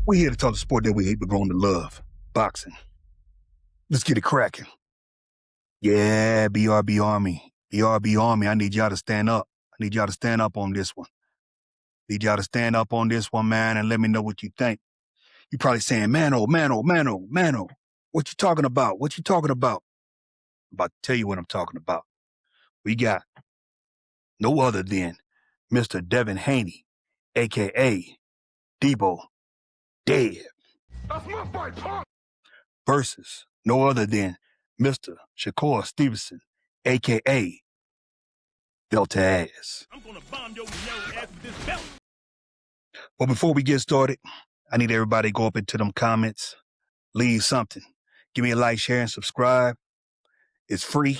We're here to talk the sport that we hate but grown to love, boxing. Let's get it cracking. Yeah, BRB Army. BRB Army, I need y'all to stand up. I need y'all to stand up on this one. Need y'all to stand up on this one, man, and let me know what you think. You're probably saying, Mano, what you talking about? What you talking about? I'm about to tell you what I'm talking about. We got no other than Mr. Devin Haney, a.k.a. Debo Dead. That's my fight, punk! Versus no other than Mr. Shakur Stevenson, a.k.a. Belt Ass. I'm gonna bomb your ass with this belt. Well, before we get started, I need everybody to go up into them comments, leave something. Give me a like, share, and subscribe. It's free.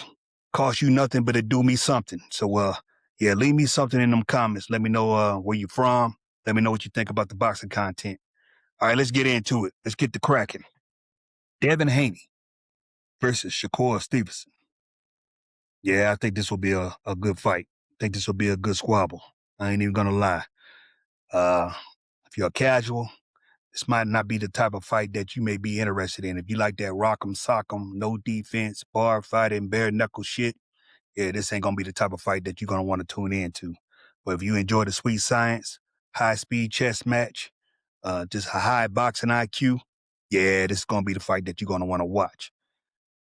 Cost you nothing, but it do me something. So, yeah, leave me something in them comments. Let me know where you from. Let me know what you think about the boxing content. All right, let's get into it. Let's get to cracking. Devin Haney versus Shakur Stevenson. Yeah, I think this will be a good fight. I think this will be a good squabble. I ain't even gonna lie. If you're a casual, this might not be the type of fight that you may be interested in. If you like that rock'em sock'em, no defense, bar fighting, bare knuckle shit, yeah, this ain't gonna be the type of fight that you're gonna want to tune into. But if you enjoy the sweet science, high speed chess match, just a high boxing IQ, yeah, this is gonna be the fight that you're gonna want to watch.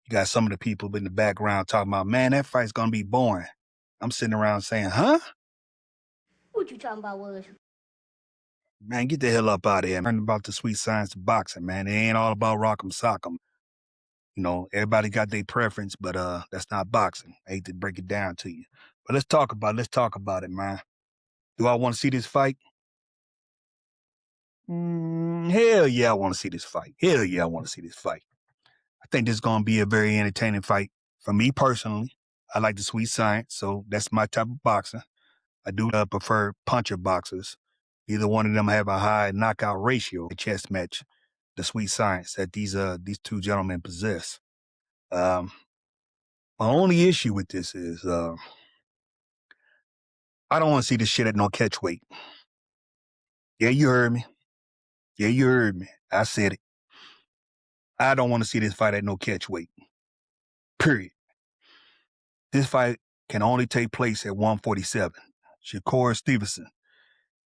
You got some of the people in the background talking about, man, that fight's gonna be boring. I'm sitting around saying, huh? What you talking about, was? Man, get the hell up out of here. Learn about the sweet science of boxing, man. It ain't all about rock'em sock'em. You know, everybody got their preference, but that's not boxing. I hate to break it down to you. But let's talk about it, man. Do I want to see this fight? Hell yeah, I want to see this fight. Hell yeah, I want to see this fight. I think this is going to be a very entertaining fight. For me personally, I like the sweet science, so that's my type of boxing. I do prefer puncher boxers. Either one of them have a high knockout ratio in chess match, the sweet science that these two gentlemen possess. My only issue with this is I don't want to see this shit at no catch weight. Yeah, you heard me. Yeah, you heard me. I said it. I don't want to see this fight at no catch weight. Period. This fight can only take place at 147. Shakur Stevenson,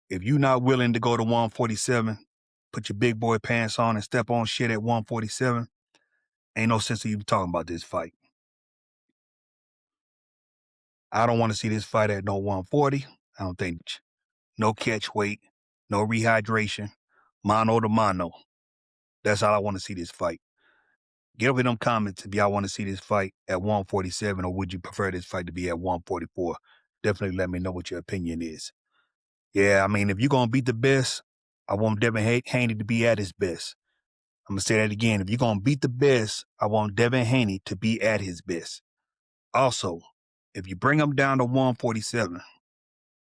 if you're not willing to go to 147, put your big boy pants on and step on shit at 147, ain't no sense of you talking about this fight. I don't want to see this fight at no 140. I don't think. No catch weight, no rehydration, mano to mano. That's how I want to see this fight. Get up in them comments if y'all want to see this fight at 147, or would you prefer this fight to be at 144? Definitely let me know what your opinion is. Yeah, I mean, if you're going to beat the best, I want Devin Haney to be at his best. I'm going to say that again. If you're going to beat the best, I want Devin Haney to be at his best. Also, if you bring him down to 147,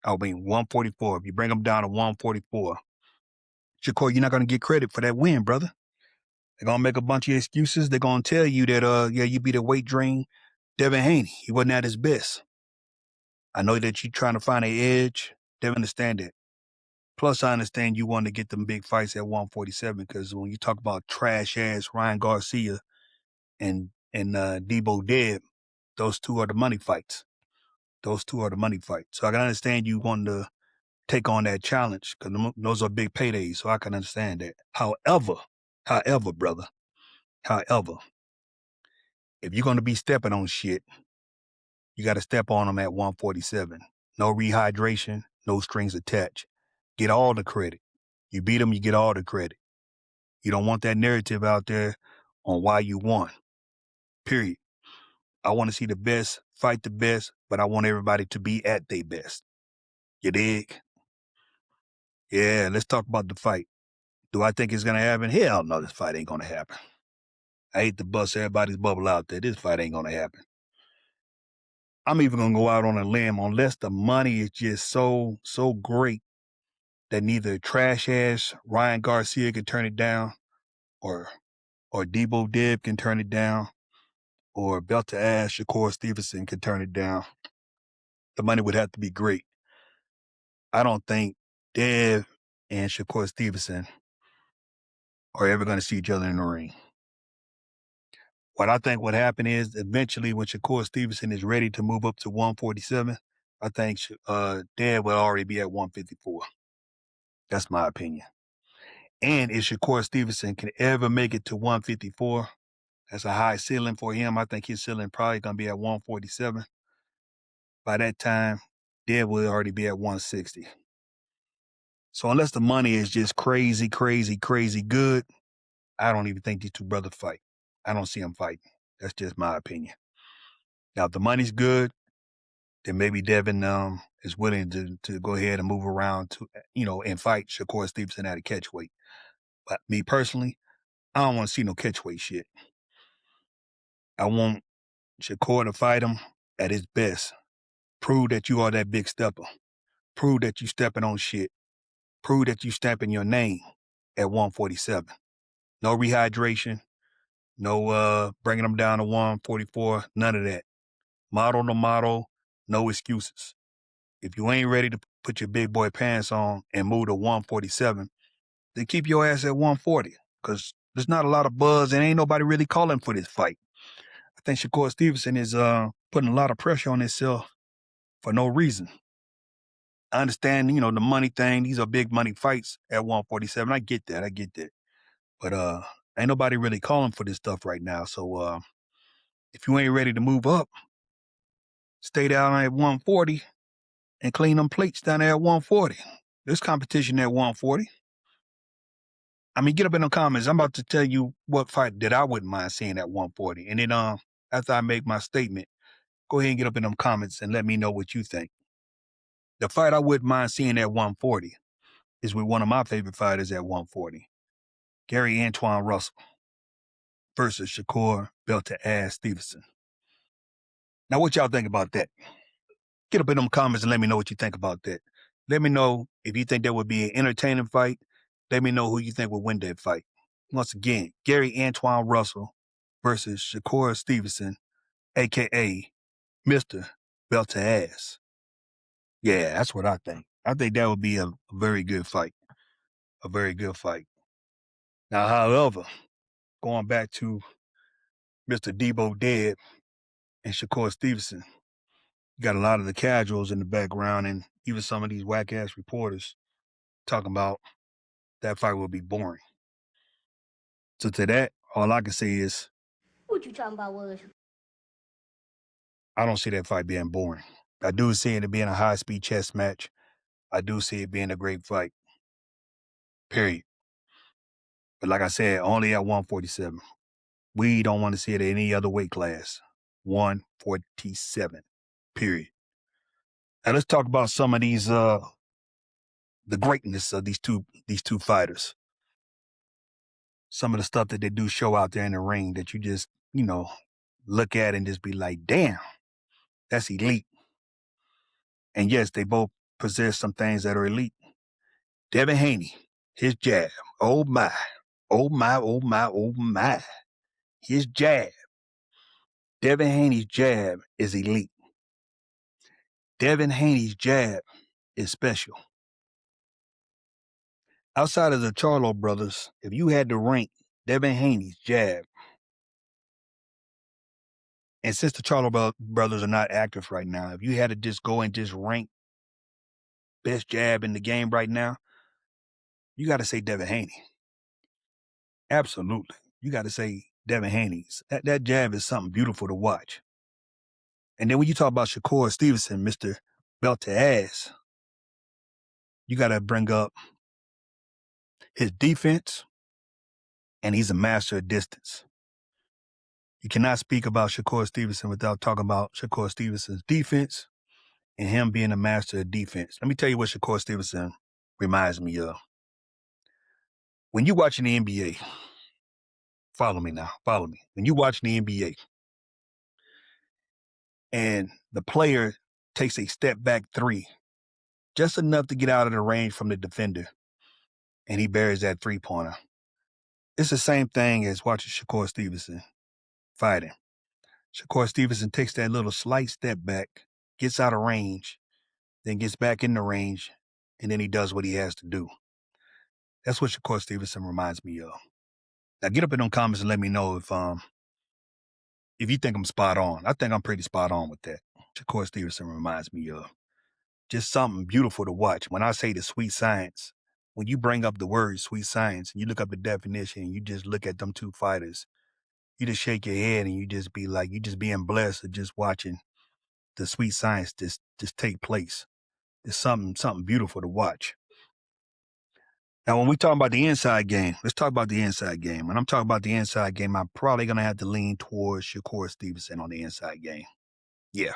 144, if you bring him down to 144, Shakur, you're not going to get credit for that win, brother. They're going to make a bunch of excuses. They're going to tell you that, yeah, you beat a weight drain Devin Haney. He wasn't at his best. I know that you're trying to find an edge. Devin, understand that. Plus, I understand you want to get them big fights at 147 because when you talk about trash-ass Ryan Garcia and Debo Dead, those two are the money fights. Those two are the money fights. So I can understand you wanting to take on that challenge because those are big paydays, so I can understand that. However, brother, if you're going to be stepping on shit, you got to step on them at 147. No rehydration, no strings attached. Get all the credit. You beat them, you get all the credit. You don't want that narrative out there on why you won. Period. I want to see the best fight the best, but I want everybody to be at their best. You dig? Yeah, let's talk about the fight. Do I think it's going to happen? Hell no, this fight ain't going to happen. I hate to bust everybody's bubble out there. This fight ain't going to happen. I'm even going to go out on a limb unless the money is just so great that neither trash-ass Ryan Garcia can turn it down or Debo Dib can turn it down or belt-to-ass Shakur Stevenson can turn it down. The money would have to be great. I don't think Dev and Shakur Stevenson are ever going to see each other in the ring. What I think would happen is eventually when Shakur Stevenson is ready to move up to 147, I think Dad will already be at 154. That's my opinion. And if Shakur Stevenson can ever make it to 154, that's a high ceiling for him. I think his ceiling probably going to be at 147. By that time, Dad will already be at 160. So unless the money is just crazy, crazy, crazy good, I don't even think these two brothers fight. I don't see them fighting. That's just my opinion. Now, if the money's good, then maybe Devin is willing to go ahead and move around to, and fight Shakur Stevenson at a catchweight. But me personally, I don't want to see no catchweight shit. I want Shakur to fight him at his best. Prove that you are that big stepper. Prove that you stepping on shit. Prove that you stamping your name at 147. No rehydration. No bringing them down to 144. None of that. Model to model. No excuses. If you ain't ready to put your big boy pants on and move to 147, then keep your ass at 140 because there's not a lot of buzz and ain't nobody really calling for this fight. I think Shakur Stevenson is putting a lot of pressure on himself for no reason. I understand, the money thing. These are big money fights at 147. I get that. But ain't nobody really calling for this stuff right now. So if you ain't ready to move up, stay down at 140 and clean them plates down there at 140. There's competition at 140. I mean, get up in the comments. I'm about to tell you what fight that I wouldn't mind seeing at 140. And then after I make my statement, go ahead and get up in them comments and let me know what you think. The fight I wouldn't mind seeing at 140 is with one of my favorite fighters at 140, Gary Antoine Russell versus Shakur Belter-Ass Stevenson. Now, what y'all think about that? Get up in them comments and let me know what you think about that. Let me know if you think that would be an entertaining fight. Let me know who you think would win that fight. Once again, Gary Antoine Russell versus Shakur Stevenson, a.k.a. Mr. Belter-Ass. Yeah, that's what I think. I think that would be a very good fight. A very good fight. Now, however, going back to Mr. Debo Dead and Shakur Stevenson, you got a lot of the casuals in the background and even some of these whack-ass reporters talking about that fight will be boring. So to that, all I can say is, What you talking about, Worship? I don't see that fight being boring. I do see it being a high-speed chess match. I do see it being a great fight. Period. But like I said, only at 147. We don't want to see it at any other weight class. 147. Period. Now let's talk about some of these the greatness of these two fighters. Some of the stuff that they do show out there in the ring that you just, look at and just be like, damn, that's elite. And yes, they both possess some things that are elite. Devin Haney, his jab. Oh my. Oh my, oh my, oh my. His jab. Devin Haney's jab is elite. Devin Haney's jab is special. Outside of the Charlo brothers, if you had to rank Devin Haney's jab, and since the Charlo brothers are not active right now, if you had to just go and just rank best jab in the game right now, you got to say Devin Haney. Absolutely. You got to say Devin Haney's. That jab is something beautiful to watch. And then when you talk about Shakur Stevenson, Mr. Belter-Ass, you got to bring up his defense, and he's a master of distance. You cannot speak about Shakur Stevenson without talking about Shakur Stevenson's defense and him being a master of defense. Let me tell you what Shakur Stevenson reminds me of. When you watching the NBA, follow me now, follow me. When you watching the NBA and the player takes a step back three, just enough to get out of the range from the defender, and he buries that three-pointer. It's the same thing as watching Shakur Stevenson fighting. Shakur Stevenson takes that little slight step back, gets out of range, then gets back in the range, and then he does what he has to do. That's what Shakur Stevenson reminds me of. Now get up in them comments and let me know if you think I'm spot on. I think I'm pretty spot on with that. Shakur Stevenson reminds me of just something beautiful to watch. When I say the sweet science, when you bring up the word sweet science and you look up the definition and you just look at them two fighters, you just shake your head and you just be like, you just being blessed of just watching the sweet science just take place. It's something beautiful to watch. Now, when we talk about the inside game, let's talk about the inside game. When I'm talking about the inside game, I'm probably going to have to lean towards Shakur Stevenson on the inside game. Yeah,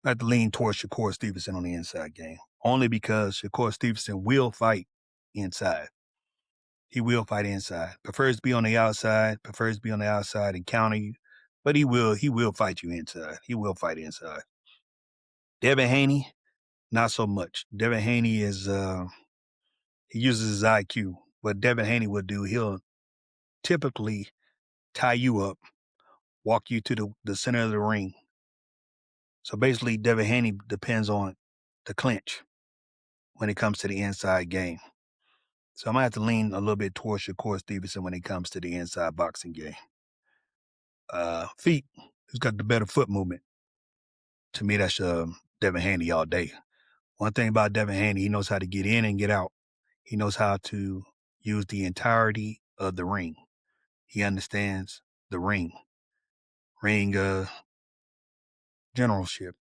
I have to lean towards Shakur Stevenson on the inside game, only because Shakur Stevenson will fight inside. He will fight inside. Prefers to be on the outside, and counter you, but he will fight you inside. He will fight inside. Devin Haney, not so much. Devin Haney is he uses his IQ. What Devin Haney will do, he'll typically tie you up, walk you to the center of the ring. So basically, Devin Haney depends on the clinch when it comes to the inside game. So I'm going to have to lean a little bit towards Shakur Stevenson when it comes to the inside boxing game. Feet, who's got the better foot movement? To me, that's Devin Haney all day. One thing about Devin Haney, he knows how to get in and get out. He knows how to use the entirety of the ring. He understands the ring generalship.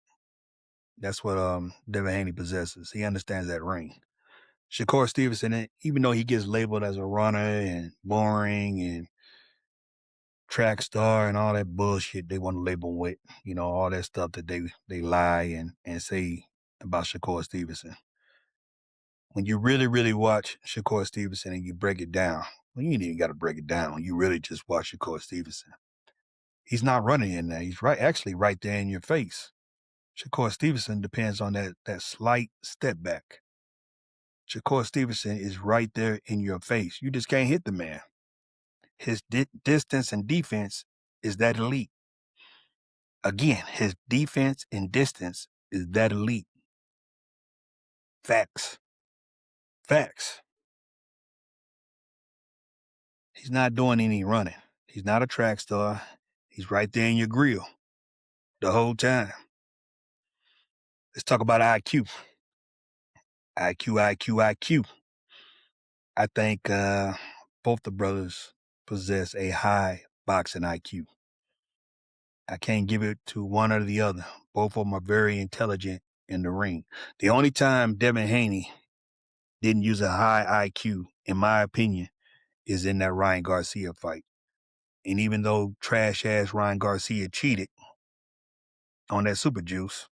That's what Devin Haney possesses. He understands that ring. Shakur Stevenson, even though he gets labeled as a runner and boring and track star and all that bullshit they want to label him with, all that stuff that they lie and say about Shakur Stevenson. When you really, really watch Shakur Stevenson and you break it down, well, you ain't even got to break it down. You really just watch Shakur Stevenson. He's not running in there. He's actually right there in your face. Shakur Stevenson depends on that slight step back. Shakur Stevenson is right there in your face. You just can't hit the man. His distance and defense is that elite. Again, his defense and distance is that elite. Facts. He's not doing any running. He's not a track star. He's right there in your grill the whole time. Let's talk about IQ. IQ. I think both the brothers possess a high boxing IQ. I can't give it to one or the other. Both of them are very intelligent in the ring. The only time Devin Haney didn't use a high IQ, in my opinion, is in that Ryan Garcia fight. And even though trash-ass Ryan Garcia cheated on that super juice,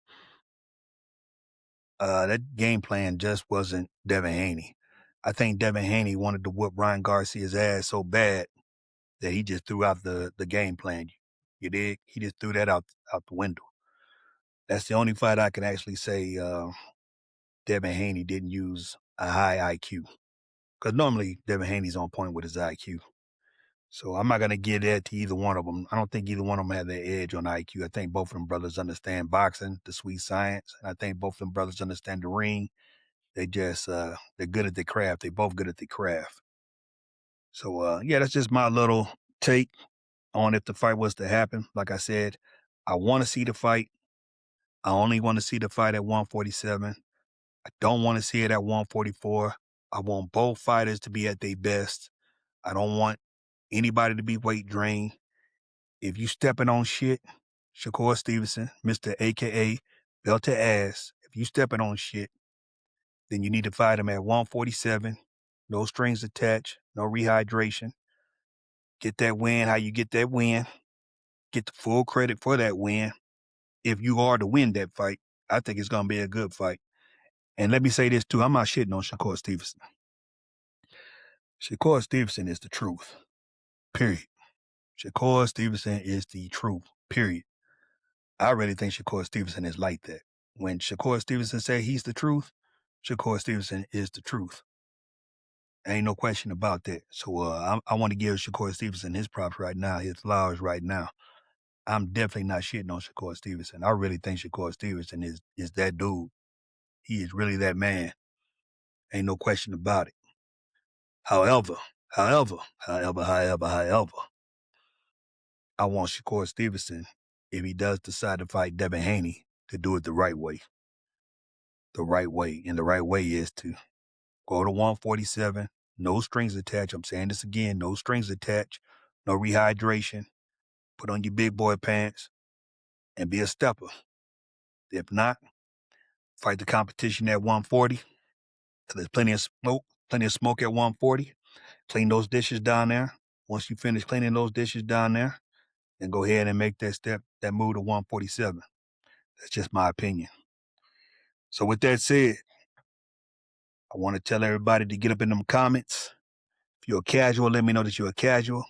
that game plan just wasn't Devin Haney. I think Devin Haney wanted to whoop Ryan Garcia's ass so bad that he just threw out the game plan. You dig? He just threw that out the window. That's the only fight I can actually say Devin Haney didn't use a high IQ. Because normally Devin Haney's on point with his IQ. So I'm not going to give that to either one of them. I don't think either one of them have that edge on IQ. I think both of them brothers understand boxing, the sweet science. I think both of them brothers understand the ring. They just, they're good at their craft. They both good at their craft. So, yeah, that's just my little take on if the fight was to happen. Like I said, I want to see the fight. I only want to see the fight at 147. I don't want to see it at 144. I want both fighters to be at their best. I don't want anybody to be weight drained. If you stepping on shit, Shakur Stevenson, Mr. AKA Belt to Ass, if you stepping on shit, then you need to fight him at 147. No strings attached, no rehydration. Get that win how you get that win. Get the full credit for that win. If you are to win that fight, I think it's going to be a good fight. And let me say this too, I'm not shitting on Shakur Stevenson. Shakur Stevenson is the truth, period. Shakur Stevenson is the truth, period. I really think Shakur Stevenson is like that. When Shakur Stevenson say he's the truth, Shakur Stevenson is the truth. Ain't no question about that. So I want to give Shakur Stevenson his props right now, his flowers right now. I'm definitely not shitting on Shakur Stevenson. I really think Shakur Stevenson is that dude. He is really that man. Ain't no question about it. However, However, I want Shakur Stevenson, if he does decide to fight Devin Haney, to do it the right way. The right way. And the right way is to go to 147, no strings attached. I'm saying this again, no strings attached, no rehydration. Put on your big boy pants and be a stepper. If not, fight the competition at 140. There's plenty of smoke at 140. Clean those dishes down there. Once you finish cleaning those dishes down there, then go ahead and make that move to 147. That's just my opinion. So with that said, I want to tell everybody to get up in them comments. If you're a casual, let me know that you're a casual.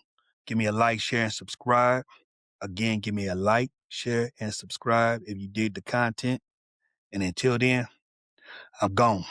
Give me a like, share, and subscribe. Again, give me a like, share, and subscribe if you dig the content. And until then, I'm gone.